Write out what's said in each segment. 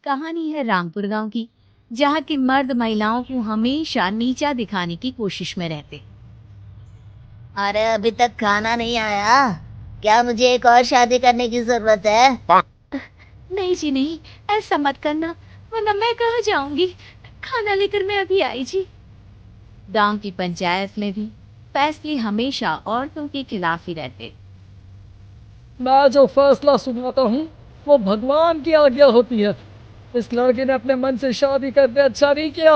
कहानी है रामपुर गांव की, जहाँ के मर्द महिलाओं को हमेशा नीचा दिखाने की कोशिश में रहते। अरे अभी तक खाना नहीं आया। क्या मुझे एक और शादी करने की जरूरत है? नहीं जी नहीं, ऐसा मत करना, वरना मैं कहाँ जाऊंगी। खाना लेकर मैं अभी आई जी। गांव की पंचायत में भी फैसले हमेशा औरतों के खिलाफ ही रहते। मैं जो फैसला सुनाता हूँ वो भगवान की आज्ञा होती है। इस लड़के ने अपने मन से शादी करके अच्छा नहीं किया।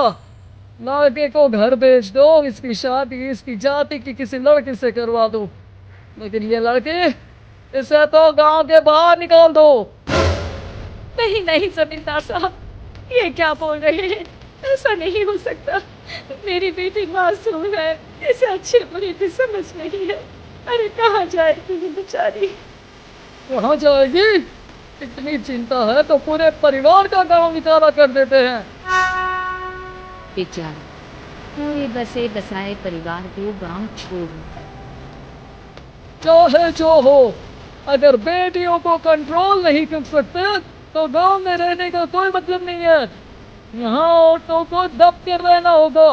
लड़के को घर भेज दो, इसकी शादी इसकी जाति की किसी लड़के से करवा दो। लेकिन ये लड़की, इसे तो गांव के बाहर निकाल दो। नहीं नहीं जमींदार साहब, ये क्या बोल रहे हैं? ऐसा नहीं हो सकता। मेरी बेटी मासूम है, इसे अच्छी बुरी की समझ नहीं है। अरे कहाँ जाएगी बेचारी? वहां जाएगी? इतनी चिंता है तो पूरे परिवार का गांव निकाला कर देते हैं। बेचारा पूरे बसे बसाए परिवार को गांव छोड़ देता है। चाहे जो हो, अगर बेटियों को कंट्रोल नहीं कर सकते तो गांव में रहने का कोई मतलब नहीं है। यहाँ औरतों को दब के रहना होगा।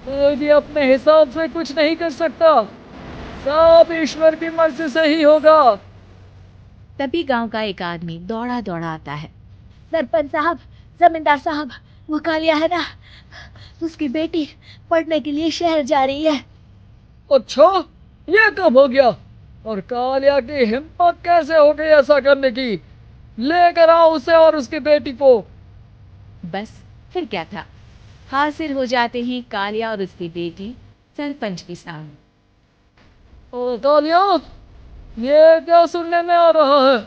कोई भी अपने हिसाब से कुछ नहीं कर सकता, सब ईश्वर की मर्जी से ही होगा। तभी गांव का एक आदमी दौड़ा दौड़ा आता है। सरपंच साहब, जमींदार साहब, वो कालिया है ना, उसकी बेटी पढ़ने के लिए शहर जा रही है। अच्छा, ये कब हो गया? और कालिया की हिम्मत कैसे हो गई ऐसा करने की? लेकर आओ उसे और उसकी बेटी को। बस फिर क्या था, हाजिर हो जाते ही कालिया और उसकी बेटी सरपंच के सामने। ओ कालिया, ये क्या सुनने में आ रहा है?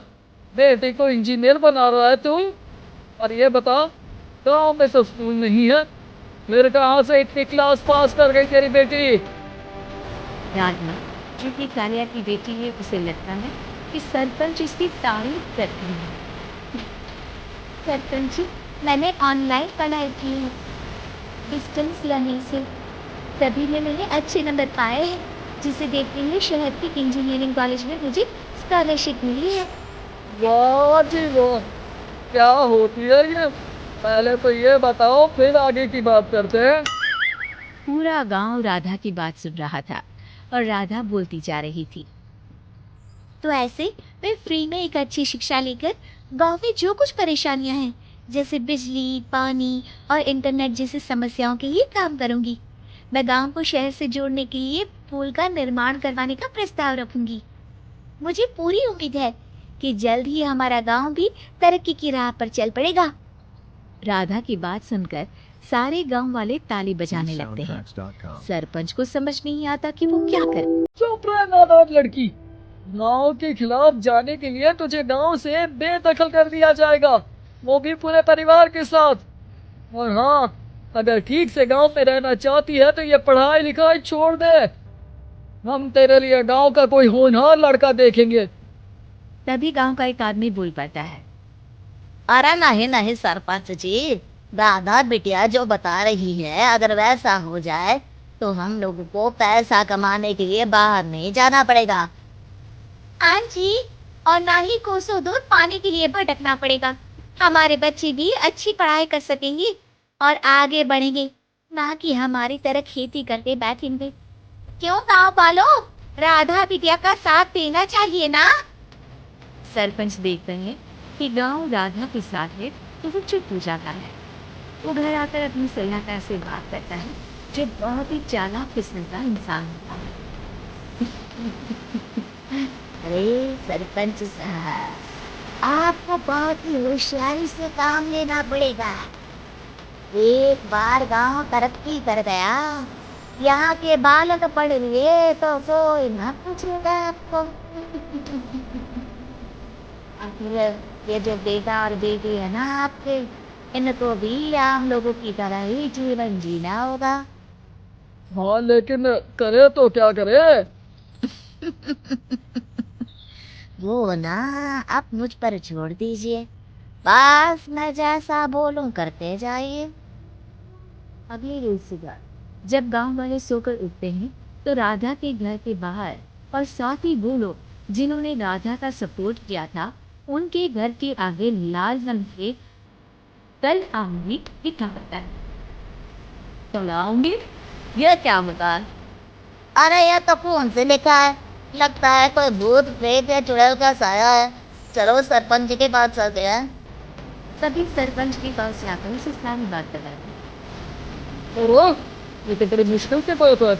बेटी को इंजीनियर बना रहा है तू? और ये बता, गांव में तो स्कूल नहीं है, मेरे कहाँ से इतनी क्लास पास कर गई तेरी बेटी? राधा जो कि कालिया की बेटी है, उसे लगता है कि सरपंच इसकी तारीफ करती है। सरपंच जी, मैंने ऑनलाइन पढ़ाई की है, डिस्टेंस लर्निंग से। सभी ने मेरे अच्छे नंबर पाए हैं, जिसे देखते हुए शहर के इंजीनियरिंग कॉलेज में मुझे स्कॉलरशिप मिली है। वाह जी वाह, क्या होती है ये? पहले तो ये बताओ, फिर आगे की बात करते हैं। पूरा गांव राधा की बात सुन रहा था और राधा बोलती जा रही थी। तो ऐसे मैं फ्री में एक अच्छी शिक्षा लेकर गांव में जो कुछ परेशानियां हैं, जैसे बिजली, पानी और इंटरनेट जैसी समस्याओं के लिए काम करूंगी। मैं गांव को शहर से जोड़ने के लिए पुल का निर्माण करवाने का प्रस्ताव रखूंगी। मुझे पूरी उम्मीद है कि जल्द ही हमारा गांव भी तरक्की की राह पर चल पड़ेगा। राधा की बात सुनकर सारे गांव वाले ताली बजाने लगते हैं। सरपंच को समझ नहीं आता कि वो क्या करे। चुप रह नादान लड़की। गांव के खिलाफ जाने के लिए तुझे गांव से बेदखल कर दिया जाएगा, वो भी पूरे परिवार के साथ। और हाँ, अगर ठीक से गांव में रहना चाहती है तो ये पढ़ाई लिखाई छोड़ दे। हम तेरे लिए गांव का कोई होनहार लड़का देखेंगे। तभी गांव का एक आदमी बोल पाता है। अरे नहीं नहीं सरपंच जी, राधा बिटिया जो बता रही है, अगर वैसा हो जाए तो हम लोगों को पैसा कमाने के लिए बाहर नहीं जाना पड़ेगा। हाँ जी, और ना ही कोसों दूर पानी के लिए भटकना पड़ेगा। हमारे बच्चे भी अच्छी पढ़ाई कर सकेंगे और आगे बढ़ेंगे, ना कि हमारी तरह खेती करके बैठेंगे। क्यों गाँव वालों, राधा बिटिया का साथ देना चाहिए ना? सरपंच देखते हैं कि गांव राधा के साथ है तो वो चुप हो जाता है। वो घर आकर अपनी सलाहकार से बात करता है, जो बहुत ही चालाक किस्म का इंसान होता है। अरे सरपंच साहब, आपको बहुत ही होशियारी से काम लेना पड़ेगा। एक बार गांव तरक्की कर गया, यहाँ के बालक पढ़ लिए तो कोई न पूछेगा आपको। आखिर ये जो बेटा और बेटी है ना आपके, इनको भी आम लोगों की तरह ही जीवन जीना होगा। हाँ, लेकिन करे तो क्या करे? वो ना, आप मुझ पर छोड़ दीजिए, बस मैं जैसा बोलूं करते जाइए। अगली रोज सुबह जब गांव वाले सोकर उठते हैं तो राधा के घर के बाहर और साथ ही वो लोग जिन्होंने राधा का सपोर्ट किया था, उनके घर के आगे लाल रंग के कल आऊंगी लिखा पता है। तो आऊंगी, ये क्या बता? अरे यह तो फोन से लिखा है, लगता है कोई भूत प्रेत या चुड़ैल का साया है। चलो सरपंच जी के पास चलते हैं। तभी सरपंच के पास जाकर उसे सारी बात बताई। ओह, ये तो बड़ी मुश्किल से पड़ता है।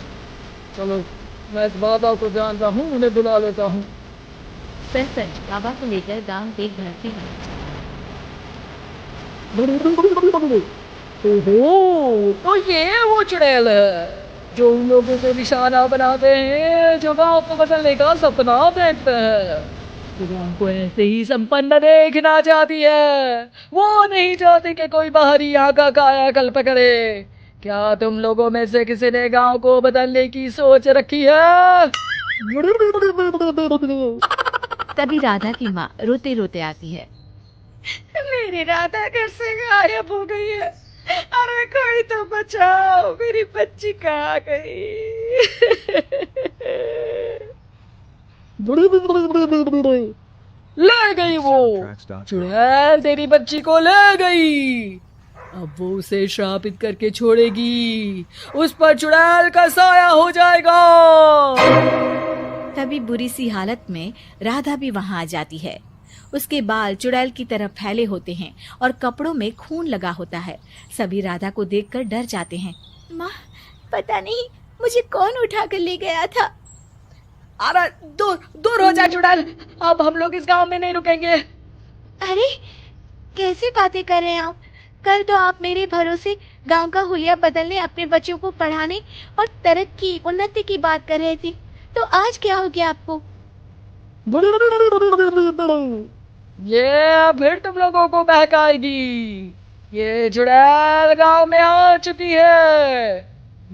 चलो, मैं इस बाबा को जानता हूँ, उन्हें बुला लेता हूँ। सरपंच बाबा को लेकर गांव के घर से ओहो, तो ये वो चुड़ैल है जो उन लोगों को निशाना बनाते हैं, जो गाँव को बदलने का सपना देखते हैं। जो गाँव को ऐसे ही संपन्न देखना चाहती है। वो नहीं चाहती कि कोई बाहरी यहाँ का कायाकल्प करे। क्या तुम लोगों में से किसी ने गाँव को बदलने की सोच रखी है? तभी राधा की माँ रोते रोते आती है। मेरी राधा घर से गायब हो गई है। अरे कोई तो बचाओ, मेरी बच्ची कहाँ गई? ले गई वो चुड़ैल, तेरी बच्ची को ले गई। अब वो उसे श्रापित करके छोड़ेगी, उस पर चुड़ैल का साया हो जाएगा। तभी बुरी सी हालत में राधा भी वहां आ जाती है। उसके बाल चुड़ैल की तरह फैले होते हैं और कपड़ों में खून लगा होता है। सभी राधा को देखकर डर जाते हैं। माँ, पता नहीं मुझे कौन उठा कर ले गया था। अरे दूर दूर हो जा चुड़ैल, अब हम लोग इस गांव में नहीं रुकेंगे। अरे कैसी बातें कर रहे हैं आप? कल तो आप मेरे भरोसे गांव का हुलिया बदलने, अपने बच्चों को पढ़ाने और तरक्की उन्नति की बात कर रहे थे। तो आज क्या हो गया आपको? ये फिर तुम लोगों को बहकाएगी। ये चुड़ैल गांव में आ चुकी है,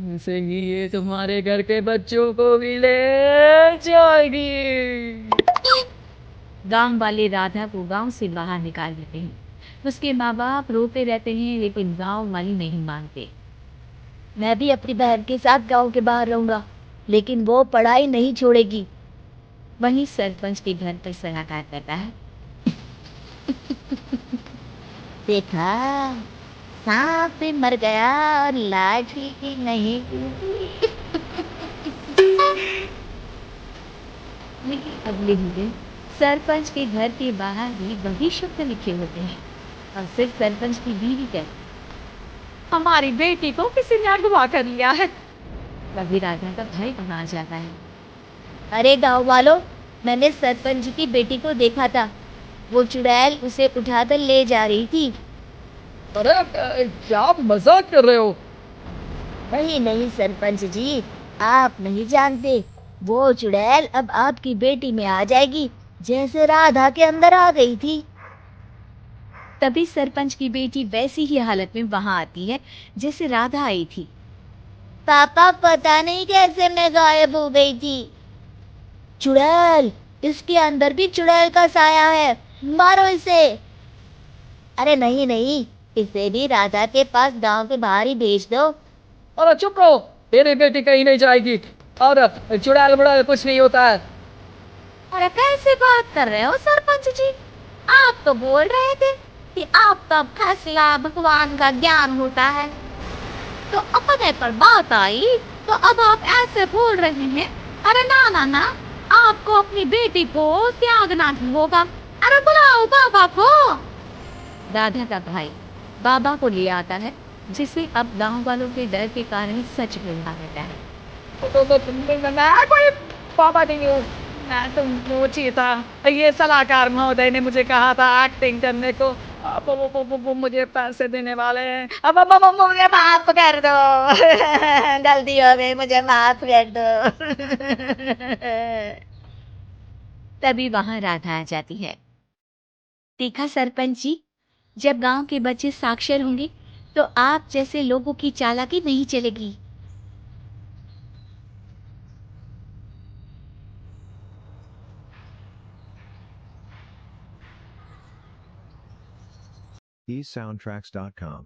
ऐसे ही ये तुम्हारे घर के बच्चों को भी ले जाएगी। गांव वाले राधा को गांव से बाहर निकाल देते हैं। उसके माँ बाप रोते रहते हैं, लेकिन गांव वाले नहीं मानते। मैं भी अपनी बहन के साथ गांव के बाहर रहूंगा, लेकिन वो पढ़ाई नहीं छोड़ेगी। वहीं सरपंच के घर पर सलाहकार करता है। देखा, सांप भी मर गया और लाठी भी नहीं टूटी। लेकिन अगले ही दिन सरपंच के घर के बाहर भी वही शब्द लिखे होते हैं और सिर्फ सरपंच की बीवी कहती, हमारी बेटी को किसी ने अगवा कर लिया है। तभी राधा का भाई वहां आ जाता है। अरे गांव वालों, मैंने सरपंच जी की बेटी को देखा था। वो चुड़ैल उसे उठाकर ले जा रही थी। अरे क्या आप मजाक कर रहे हो? नहीं नहीं सरपंच जी, आप नहीं जानते। वो चुड़ैल अब आपकी बेटी में आ जाएगी, जैसे राधा के अंदर आ गई थी। तभी सरपंच की बेटी वैसी ही हालत में वहां आती है जैसे राधा आई थी। पापा पता नहीं कैसे मैं गायब हो गई थी। चुड़ैल, इसके अंदर भी चुड़ैल का साया है, मारो इसे। अरे नहीं नहीं, इसे भी राधा के पास गांव के बाहर ही भेज दो। अरे चुप रहो, तेरी बेटी कहीं नहीं जाएगी। और चुड़ैल बुड़ैल कुछ नहीं होता है। अरे कैसे बात कर रहे हो सरपंच जी? आप तो बोल रहे थे कि आपका फैसला भगवान का ज्ञान होता है, तो अपने पर बात आई तो अब आप ऐसे बोल रहे हैं। अरे ना ना ना, आपको अपनी बेटी को त्यागना होगा। अरे बुलाओ बाबा को। राधा का भाई बाबा को ले आता है, जिसे अब गांव वालों के डर के कारण सच में आ रहता है। मैं कोई पापा नहीं हूँ, मैं तो मोची था। ये सलाहकार महोदय ने मुझे कहा था एक्टिंग करने को। अब वो मुझे पैसे देने वाले हैं। अब मुझे माफ कर दो। गलती हो गई, मुझे माफ कर दो। तभी वहां राधा आ जाती है। देखा सरपंच जी, जब गांव के बच्चे साक्षर होंगे तो आप जैसे लोगों की चालाकी नहीं चलेगी। eSoundtracks.com